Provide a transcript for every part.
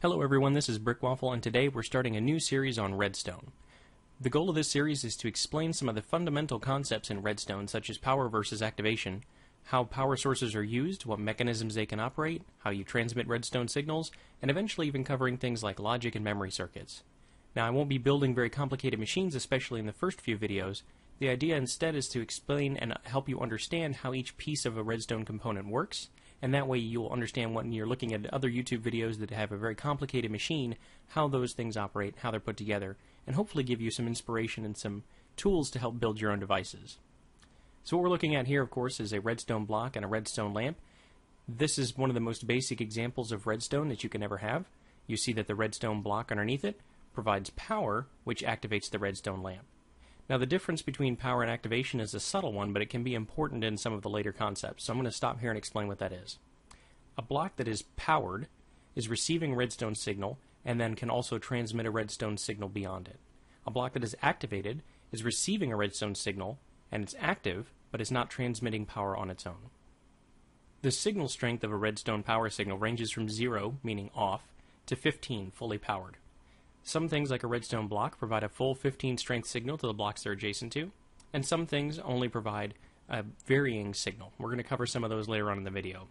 Hello everyone, this is Brickwaffle, and today we're starting a new series on redstone. The goal of this series is to explain some of the fundamental concepts in redstone, such as power versus activation, how power sources are used, what mechanisms they can operate, how you transmit redstone signals, and eventually even covering things like logic and memory circuits. Now, I won't be building very complicated machines, especially in the first few videos. The idea instead is to explain and help you understand how each piece of a redstone component works, and that way you'll understand when you're looking at other YouTube videos that have a very complicated machine, how those things operate, how they're put together, and hopefully give you some inspiration and some tools to help build your own devices. So what we're looking at here, of course, is a redstone block and a redstone lamp. This is one of the most basic examples of redstone that you can ever have. You see that the redstone block underneath it provides power, which activates the redstone lamp. Now, the difference between power and activation is a subtle one, but it can be important in some of the later concepts, so I'm going to stop here and explain what that is. A block that is powered is receiving a redstone signal and then can also transmit a redstone signal beyond it. A block that is activated is receiving a redstone signal and it's active, but is not transmitting power on its own. The signal strength of a redstone power signal ranges from 0, meaning off, to 15, fully powered. Some things, like a redstone block, provide a full 15 strength signal to the blocks they're adjacent to, and some things only provide a varying signal. We're going to cover some of those later on in the video.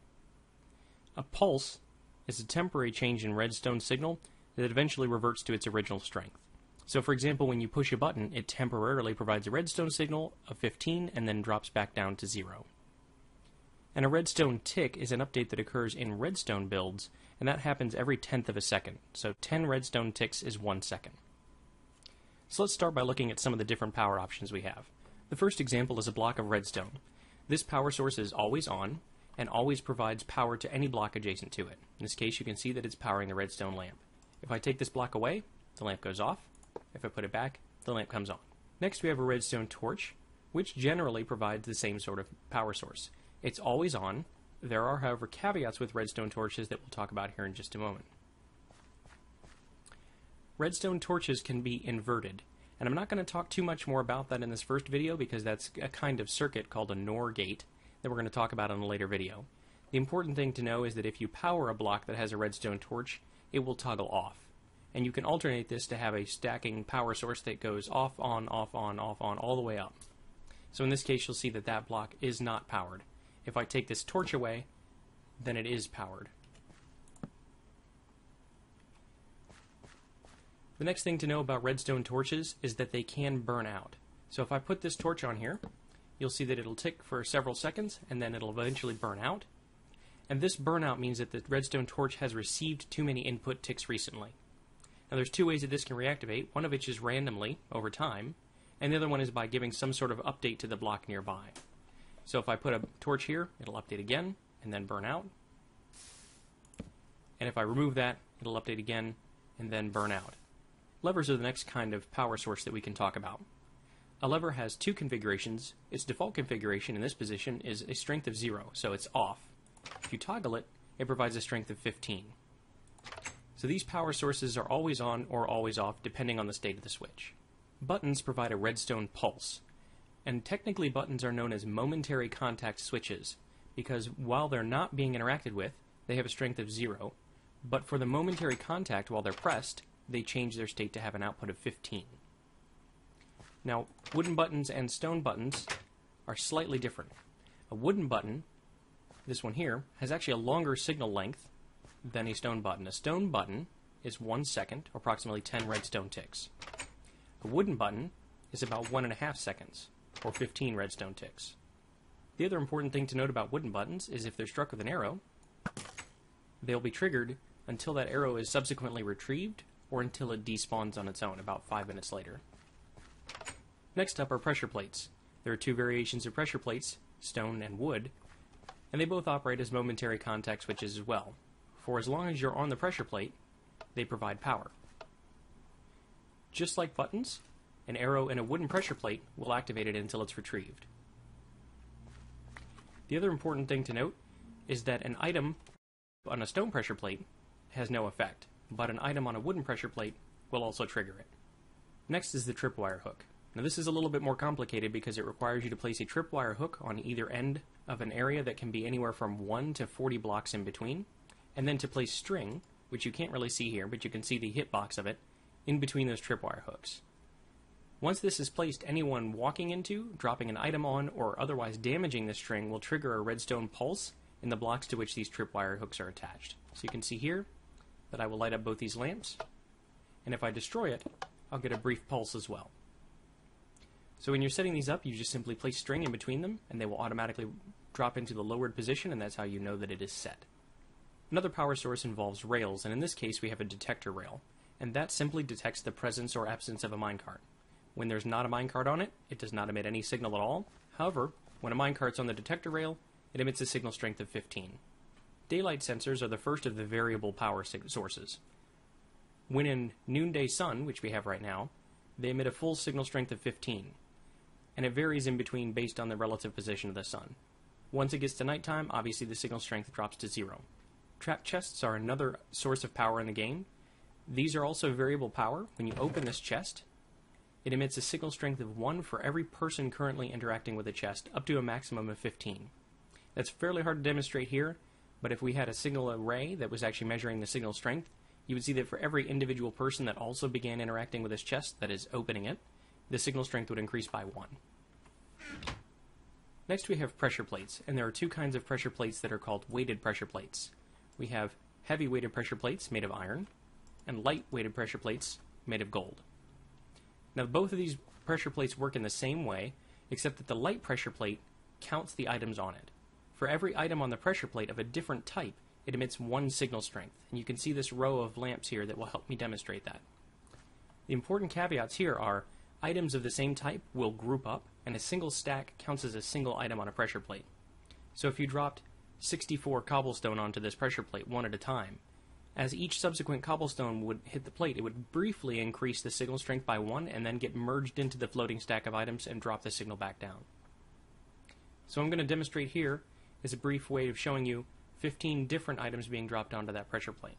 A pulse is a temporary change in redstone signal that eventually reverts to its original strength. So, for example, when you push a button, it temporarily provides a redstone signal of 15 and then drops back down to 0. And a redstone tick is an update that occurs in redstone builds, and that happens every 10th of a second. So 10 redstone ticks is 1 second. So let's start by looking at some of the different power options we have. The first example is a block of redstone. This power source is always on and always provides power to any block adjacent to it. In this case, you can see that it's powering the redstone lamp. If I take this block away, the lamp goes off. If I put it back, the lamp comes on. Next, we have a redstone torch, which generally provides the same sort of power source. It's always on. There are, however, caveats with redstone torches that we'll talk about here in just a moment. Redstone torches can be inverted, and I'm not going to talk too much more about that in this first video because that's a kind of circuit called a NOR gate that we're going to talk about in a later video. The important thing to know is that if you power a block that has a redstone torch, it will toggle off. And you can alternate this to have a stacking power source that goes off, on, all the way up. So in this case, you'll see that that block is not powered. If I take this torch away, then it is powered. The next thing to know about redstone torches is that they can burn out. So if I put this torch on here, you'll see that it'll tick for several seconds and then it'll eventually burn out. And this burnout means that the redstone torch has received too many input ticks recently. Now there's two ways that this can reactivate, one of which is randomly over time, and the other one is by giving some sort of update to the block nearby. So if I put a torch here, it'll update again, and then burn out. And if I remove that, it'll update again, and then burn out. Levers are the next kind of power source that we can talk about. A lever has two configurations. Its default configuration in this position is a strength of 0, so it's off. If you toggle it, it provides a strength of 15. So these power sources are always on or always off, depending on the state of the switch. Buttons provide a redstone pulse. And technically buttons are known as momentary contact switches, because while they're not being interacted with, they have a strength of 0, but for the momentary contact while they're pressed, they change their state to have an output of 15. Now, wooden buttons and stone buttons are slightly different. A wooden button, this one here, has actually a longer signal length than a stone button. A stone button is 1 second, or approximately 10 redstone ticks. A wooden button is about 1.5 seconds. Or 15 redstone ticks. The other important thing to note about wooden buttons is if they're struck with an arrow, they'll be triggered until that arrow is subsequently retrieved or until it despawns on its own about 5 minutes later. Next up are pressure plates. There are two variations of pressure plates, stone and wood, and they both operate as momentary contact switches as well. For as long as you're on the pressure plate, they provide power. Just like buttons, an arrow in a wooden pressure plate will activate it until it's retrieved. The other important thing to note is that an item on a stone pressure plate has no effect, but an item on a wooden pressure plate will also trigger it. Next is the tripwire hook. Now this is a little bit more complicated because it requires you to place a tripwire hook on either end of an area that can be anywhere from 1 to 40 blocks in between, and then to place string, which you can't really see here, but you can see the hitbox of it, in between those tripwire hooks. Once this is placed, anyone walking into, dropping an item on, or otherwise damaging the string will trigger a redstone pulse in the blocks to which these tripwire hooks are attached. So you can see here that I will light up both these lamps, and if I destroy it, I'll get a brief pulse as well. So when you're setting these up, you just simply place string in between them, and they will automatically drop into the lowered position, and that's how you know that it is set. Another power source involves rails, and in this case we have a detector rail, and that simply detects the presence or absence of a minecart. When there's not a minecart on it, it does not emit any signal at all. However, when a minecart's on the detector rail, it emits a signal strength of 15. Daylight sensors are the first of the variable power sources. When in noonday sun, which we have right now, they emit a full signal strength of 15, and it varies in between based on the relative position of the sun. Once it gets to nighttime, obviously the signal strength drops to 0. Trap chests are another source of power in the game. These are also variable power. When you open this chest, it emits a signal strength of 1 for every person currently interacting with the chest, up to a maximum of 15. That's fairly hard to demonstrate here, but if we had a signal array that was actually measuring the signal strength, you would see that for every individual person that also began interacting with this chest, that is, opening it, the signal strength would increase by 1. Next we have pressure plates, and there are two kinds of pressure plates that are called weighted pressure plates. We have heavy weighted pressure plates made of iron, and light weighted pressure plates made of gold. Now both of these pressure plates work in the same way, except that the light pressure plate counts the items on it. For every item on the pressure plate of a different type, it emits 1 signal strength, and you can see this row of lamps here that will help me demonstrate that. The important caveats here are items of the same type will group up, and a single stack counts as a single item on a pressure plate. So if you dropped 64 cobblestone onto this pressure plate one at a time, as each subsequent cobblestone would hit the plate, it would briefly increase the signal strength by 1 and then get merged into the floating stack of items and drop the signal back down. So I'm going to demonstrate here is a brief way of showing you 15 different items being dropped onto that pressure plate.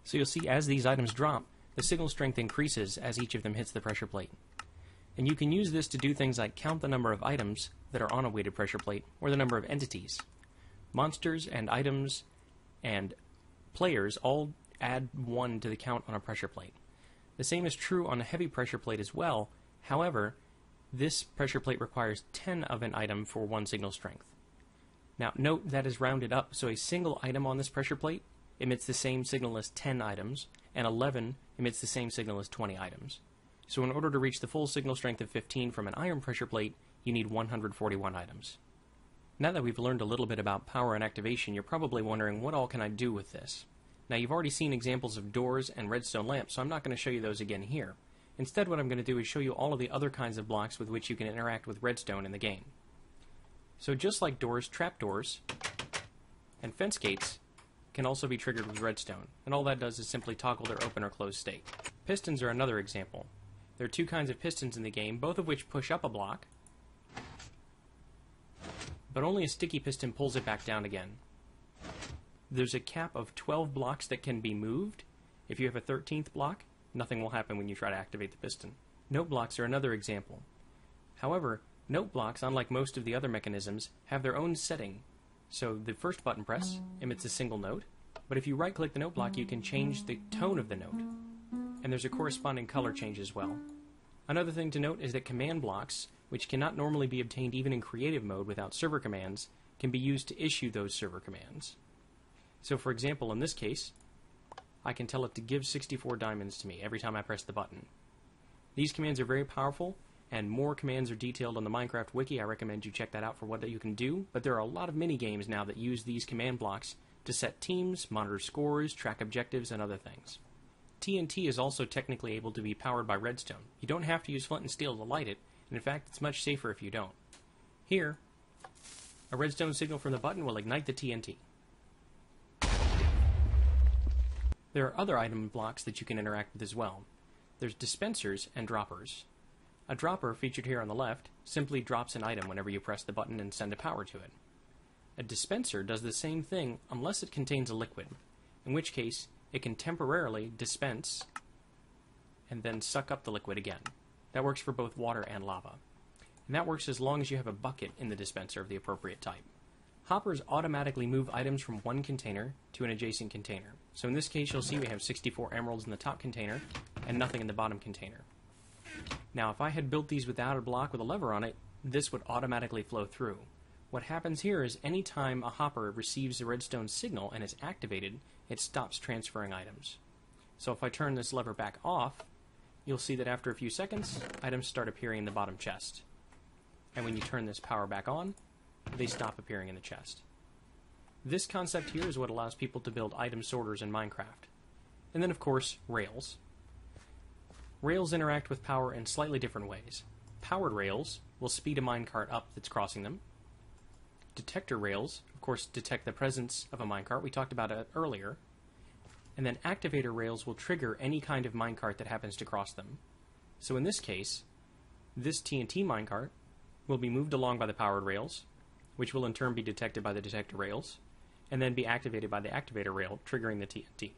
So you'll see as these items drop, the signal strength increases as each of them hits the pressure plate. And you can use this to do things like count the number of items that are on a weighted pressure plate, or the number of entities. Monsters and items and players all add 1 to the count on a pressure plate. The same is true on a heavy pressure plate as well. However, this pressure plate requires 10 of an item for 1 signal strength. Now note that is rounded up, so a single item on this pressure plate emits the same signal as 10 items, and 11 emits the same signal as 20 items. So in order to reach the full signal strength of 15 from an iron pressure plate, you need 141 items. Now that we've learned a little bit about power and activation, you're probably wondering, what all can I do with this? Now you've already seen examples of doors and redstone lamps, so I'm not going to show you those again here. Instead, what I'm going to do is show you all of the other kinds of blocks with which you can interact with redstone in the game. So just like doors, trapdoors and fence gates can also be triggered with redstone, and all that does is simply toggle their open or closed state. Pistons are another example. There are two kinds of pistons in the game, both of which push up a block, but only a sticky piston pulls it back down again. There's a cap of 12 blocks that can be moved. If you have a 13th block, nothing will happen when you try to activate the piston. Note blocks are another example. However, note blocks, unlike most of the other mechanisms, have their own setting. So the first button press emits a single note, but if you right-click the note block, you can change the tone of the note. And there's a corresponding color change as well. Another thing to note is that command blocks, which cannot normally be obtained even in creative mode without server commands, can be used to issue those server commands. So for example, in this case, I can tell it to give 64 diamonds to me every time I press the button. These commands are very powerful, and more commands are detailed on the Minecraft wiki. I recommend you check that out for what you can do, but there are a lot of mini-games now that use these command blocks to set teams, monitor scores, track objectives, and other things. TNT is also technically able to be powered by redstone. You don't have to use flint and steel to light it, and in fact it's much safer if you don't. Here, a redstone signal from the button will ignite the TNT. There are other item blocks that you can interact with as well. There's dispensers and droppers. A dropper, featured here on the left, simply drops an item whenever you press the button and send a power to it. A dispenser does the same thing unless it contains a liquid, in which case it can temporarily dispense and then suck up the liquid again. That works for both water and lava. And that works as long as you have a bucket in the dispenser of the appropriate type. Hoppers automatically move items from one container to an adjacent container. So in this case, you'll see we have 64 emeralds in the top container and nothing in the bottom container. Now, if I had built these without a block with a lever on it, this would automatically flow through. What happens here is anytime a hopper receives a redstone signal and is activated, it stops transferring items. So if I turn this lever back off, you'll see that after a few seconds, items start appearing in the bottom chest. And when you turn this power back on, they stop appearing in the chest. This concept here is what allows people to build item sorters in Minecraft. And then, of course, rails. Rails interact with power in slightly different ways. Powered rails will speed a minecart up that's crossing them. Detector rails, of course, detect the presence of a minecart. We talked about it earlier. And then activator rails will trigger any kind of minecart that happens to cross them. So in this case, this TNT minecart will be moved along by the powered rails, which will in turn be detected by the detector rails, and then be activated by the activator rail, triggering the TNT.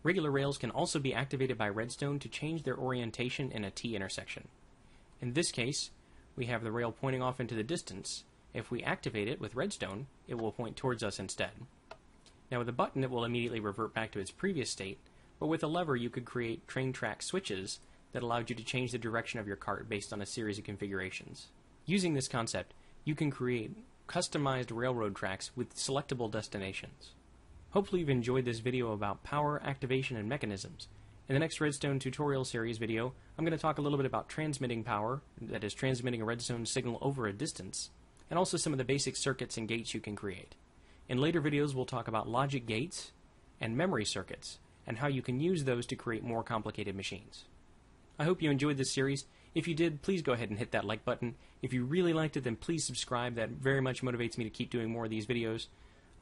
Regular rails can also be activated by redstone to change their orientation in a T intersection. In this case, we have the rail pointing off into the distance. If we activate it with redstone, it will point towards us instead. Now with a button, it will immediately revert back to its previous state, but with a lever you could create train track switches that allowed you to change the direction of your cart based on a series of configurations. Using this concept, you can create customized railroad tracks with selectable destinations. Hopefully you've enjoyed this video about power, activation, and mechanisms. In the next Redstone tutorial series video, I'm going to talk a little bit about transmitting power, that is transmitting a redstone signal over a distance, and also some of the basic circuits and gates you can create. In later videos, we'll talk about logic gates and memory circuits, and how you can use those to create more complicated machines. I hope you enjoyed this series. If you did, please go ahead and hit that like button. If you really liked it, then please subscribe. That very much motivates me to keep doing more of these videos.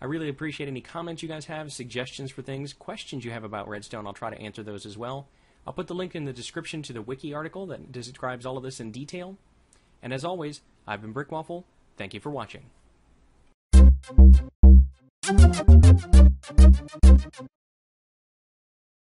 I really appreciate any comments you guys have, suggestions for things, questions you have about Redstone. I'll try to answer those as well. I'll put the link in the description to the wiki article that describes all of this in detail. And as always, I've been Brickwaffle. Thank you for watching.